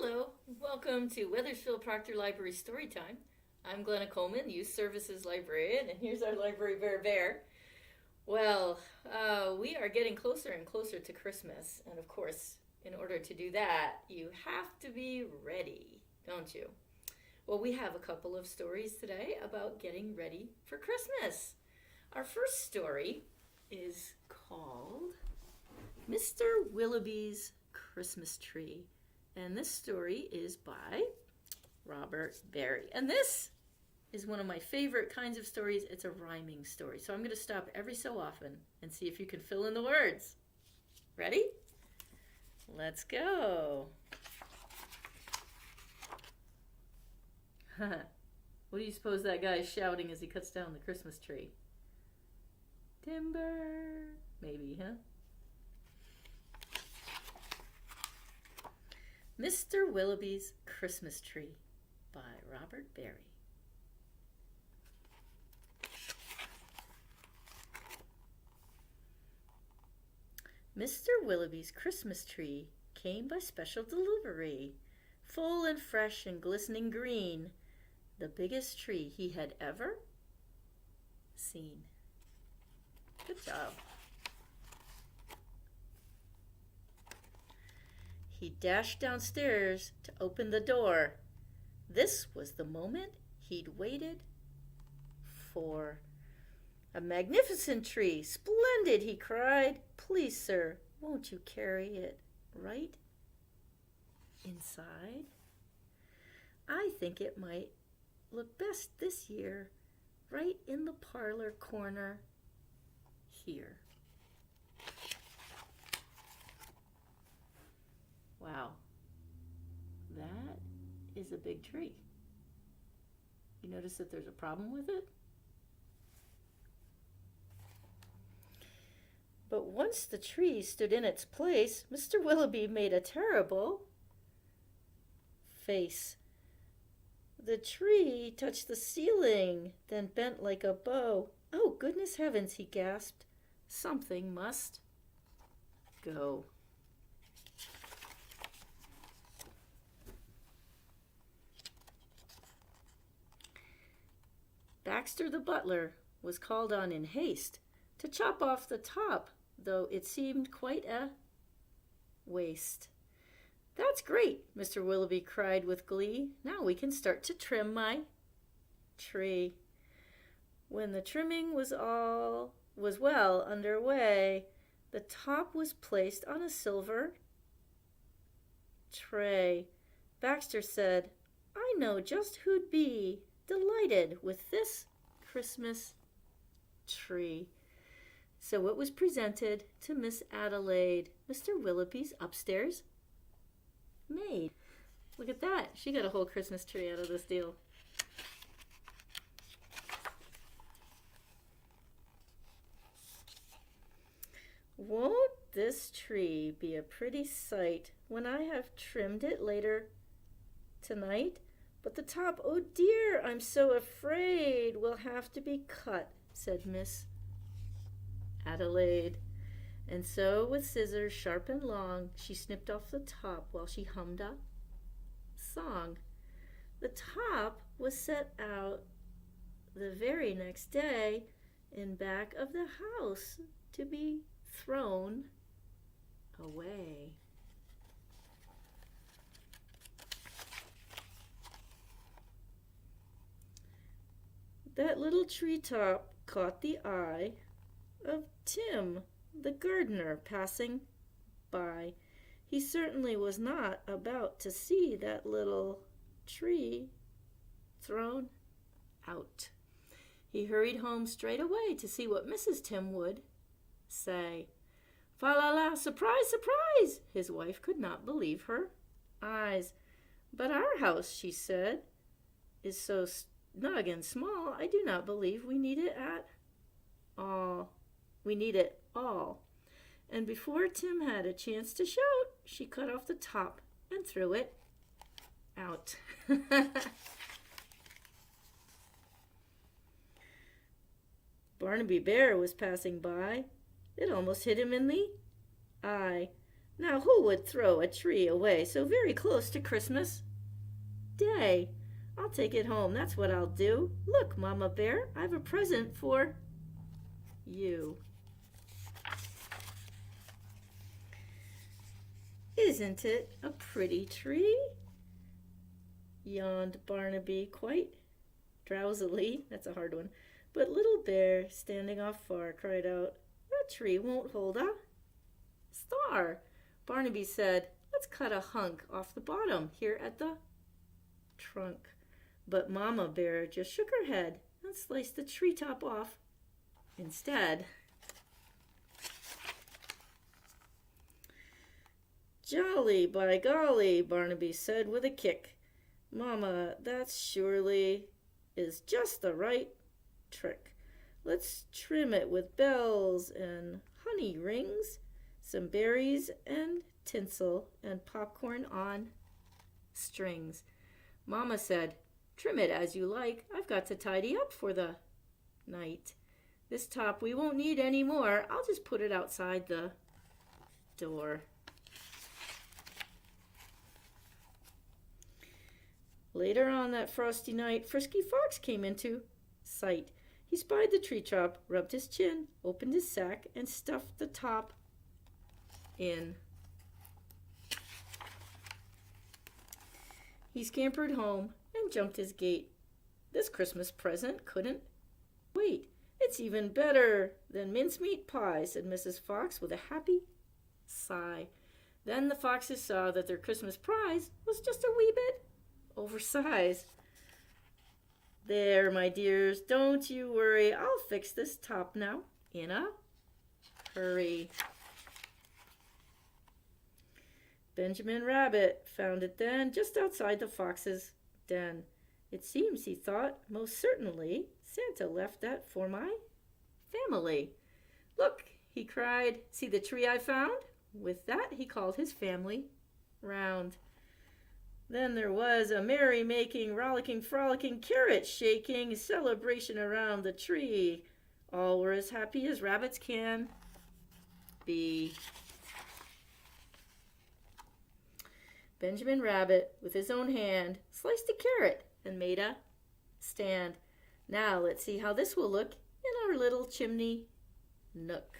Hello, welcome to Weathersfield Proctor Library Storytime. I'm Glenna Coleman, Youth Services Librarian, and here's our library bear. Well, we are getting closer and closer to Christmas, and of course, in order to do that, you have to be ready, don't you? Well, we have a couple of stories today about getting ready for Christmas. Our first story is called Mr. Willoughby's Christmas Tree. And this story is by Robert Barry. And this is one of my favorite kinds of stories. It's a rhyming story. So I'm going to stop every so often and see if you can fill in the words. Ready? Let's go. What do you suppose that guy is shouting as he cuts down the Christmas tree? Timber. Maybe, huh? Mr. Willoughby's Christmas Tree by Robert Barry. Mr. Willoughby's Christmas tree came by special delivery, full and fresh and glistening green, the biggest tree he had ever seen. Good job. He dashed downstairs to open the door. This was the moment he'd waited for. A magnificent tree, splendid, he cried. Please, sir, won't you carry it right inside? I think it might look best this year, right in the parlor corner here. Wow, that is a big tree. You notice that there's a problem with it? But once the tree stood in its place, Mr. Willoughby made a terrible face. The tree touched the ceiling, then bent like a bow. Oh, goodness heavens, he gasped. Something must go. Baxter the butler was called on in haste to chop off the top, though it seemed quite a waste. That's great, Mr. Willoughby cried with glee. Now we can start to trim my tree. When the trimming was well underway, the top was placed on a silver tray. Baxter said, I know just who'd be delighted with this Christmas tree. So it was presented to Miss Adelaide, Mr. Willoughby's upstairs maid. Look at that. She got a whole Christmas tree out of this deal. Won't this tree be a pretty sight when I have trimmed it later tonight? But the top, oh dear, I'm so afraid will have to be cut, said Miss Adelaide. And so with scissors sharp and long, she snipped off the top while she hummed a song. The top was set out the very next day in back of the house to be thrown away. That little treetop caught the eye of Tim, the gardener, passing by. He certainly was not about to see that little tree thrown out. He hurried home straight away to see what Mrs. Tim would say. Fa la la, surprise, surprise! His wife could not believe her eyes. But our house, she said, is so snug and small, I do not believe we need it at all. We need it all. And before Tim had a chance to shout, she cut off the top and threw it out. Barnaby Bear was passing by. It almost hit him in the eye. Now who would throw a tree away so very close to Christmas Day? I'll take it home, that's what I'll do. Look, Mama Bear, I've a present for you. Isn't it a pretty tree? Yawned Barnaby quite drowsily. That's a hard one. But Little Bear, standing off far, cried out, "That tree won't hold a star." Barnaby said, "Let's cut a hunk off the bottom here at the trunk." But Mama Bear just shook her head and sliced the treetop off instead. "Jolly, by golly," Barnaby said with a kick. "Mama, that surely is just the right trick. Let's trim it with bells and honey rings, some berries and tinsel, and popcorn on strings." Mama said, "Trim it as you like. I've got to tidy up for the night. This top we won't need any more. I'll just put it outside the door." Later on that frosty night, Frisky Fox came into sight. He spied the tree top, rubbed his chin, opened his sack, and stuffed the top in. He scampered home and jumped his gate. This Christmas present couldn't wait. "It's even better than mincemeat pie," said Mrs. Fox with a happy sigh. Then the foxes saw that their Christmas prize was just a wee bit oversized. "There, my dears, don't you worry. I'll fix this top now in a hurry." Benjamin Rabbit found it then just outside the fox's den. "It seems," he thought, "most certainly Santa left that for my family. Look," he cried, "see the tree I found?" With that he called his family round. Then there was a merry-making, rollicking, frolicking, carrot-shaking celebration around the tree. All were as happy as rabbits can be. Benjamin Rabbit, with his own hand, sliced a carrot and made a stand. "Now let's see how this will look in our little chimney nook."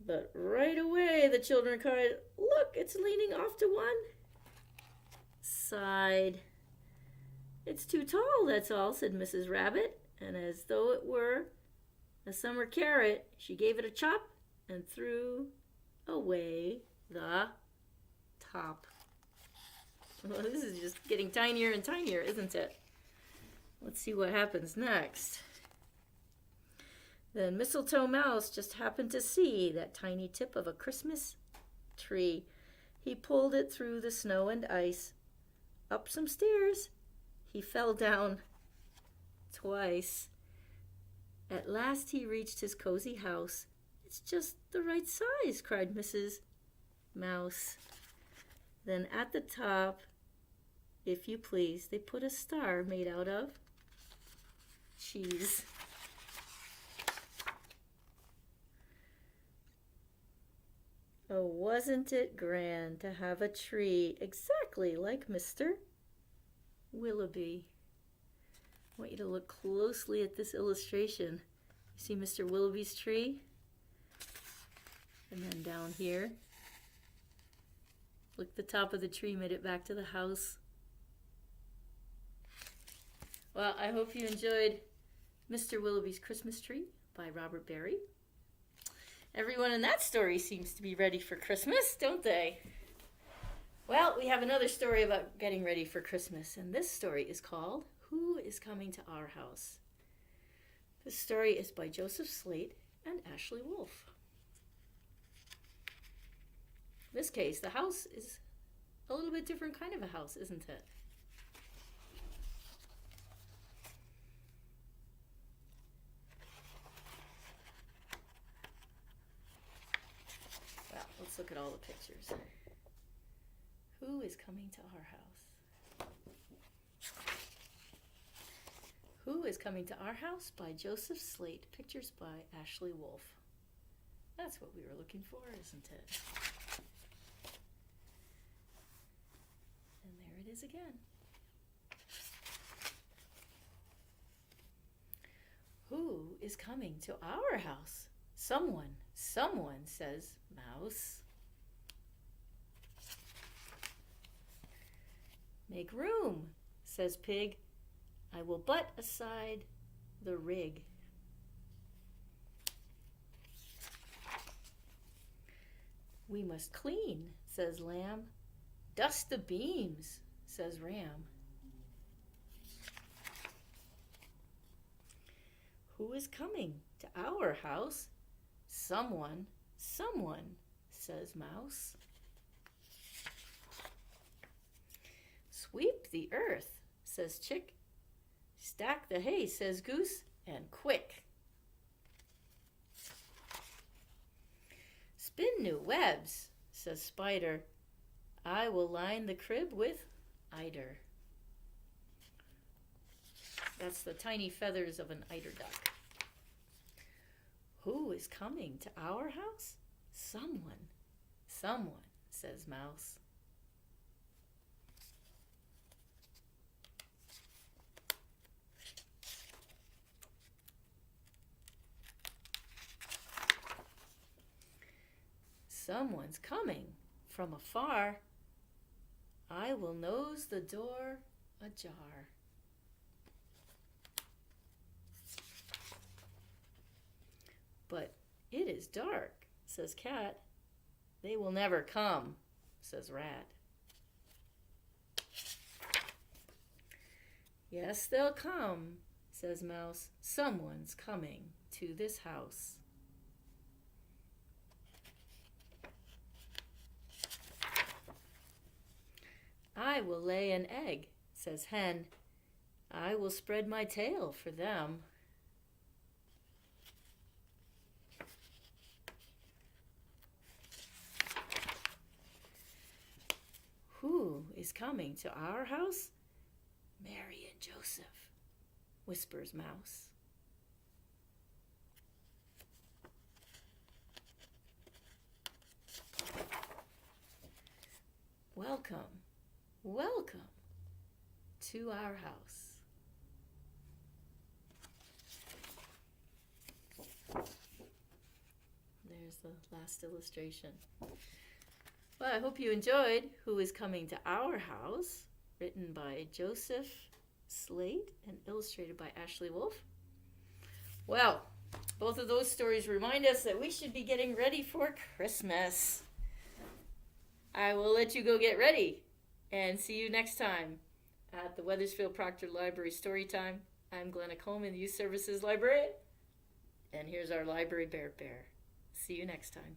But right away the children cried, "Look, it's leaning off to one side." "It's too tall, that's all," said Mrs. Rabbit, and as though it were a summer carrot, she gave it a chop and threw away the top. Well, this is just getting tinier and tinier, isn't it? Let's see what happens next. Then Mistletoe Mouse just happened to see that tiny tip of a Christmas tree. He pulled it through the snow and ice, up some stairs. He fell down twice. At last he reached his cozy house. "It's just the right size," cried Mrs. Mouse. Then at the top, if you please, they put a star made out of cheese. Oh, wasn't it grand to have a tree exactly like Mr. Willoughby? I want you to look closely at this illustration. You see Mr. Willoughby's tree? And then down here, look, the top of the tree made it back to the house. Well, I hope you enjoyed Mr. Willoughby's Christmas Tree by Robert Barry. Everyone in that story seems to be ready for Christmas, don't they? Well, we have another story about getting ready for Christmas, and this story is called Who is Coming to Our House? This story is by Joseph Slate and Ashley Wolff. In this case, the house is a little bit different kind of a house, isn't it? Well, let's look at all the pictures. Who is coming to our house? Who is Coming to Our House by Joseph Slate. Pictures by Ashley Wolff. That's what we were looking for, isn't it? is again. Who is coming to our house? Someone, says Mouse. Make room, says Pig. I will butt aside the rig. We must clean, says Lamb. Dust the beams, says Ram. Who is coming to our house? Someone, says Mouse. Sweep the earth, says Chick. Stack the hay, says Goose, and quick. Spin new webs, says Spider. I will line the crib with eider. That's the tiny feathers of an eider duck. Who is coming to our house? Someone, says Mouse. Someone's coming from afar. I will nose the door ajar. But it is dark, says Cat. They will never come, says Rat. Yes, they'll come, says Mouse. Someone's coming to this house. I will lay an egg, says Hen. I will spread my tail for them. Who is coming to our house? Mary and Joseph, whispers Mouse. Welcome to our house. There's the last illustration. Well, I hope you enjoyed Who is Coming to Our House, written by Joseph Slate and illustrated by Ashley Wolff. Well, both of those stories remind us that we should be getting ready for Christmas. I will let you go get ready and see you next time at the Weathersfield Proctor Library Storytime. I'm Glenna Coleman, the Youth Services Librarian, and here's our Library Bear. See you next time.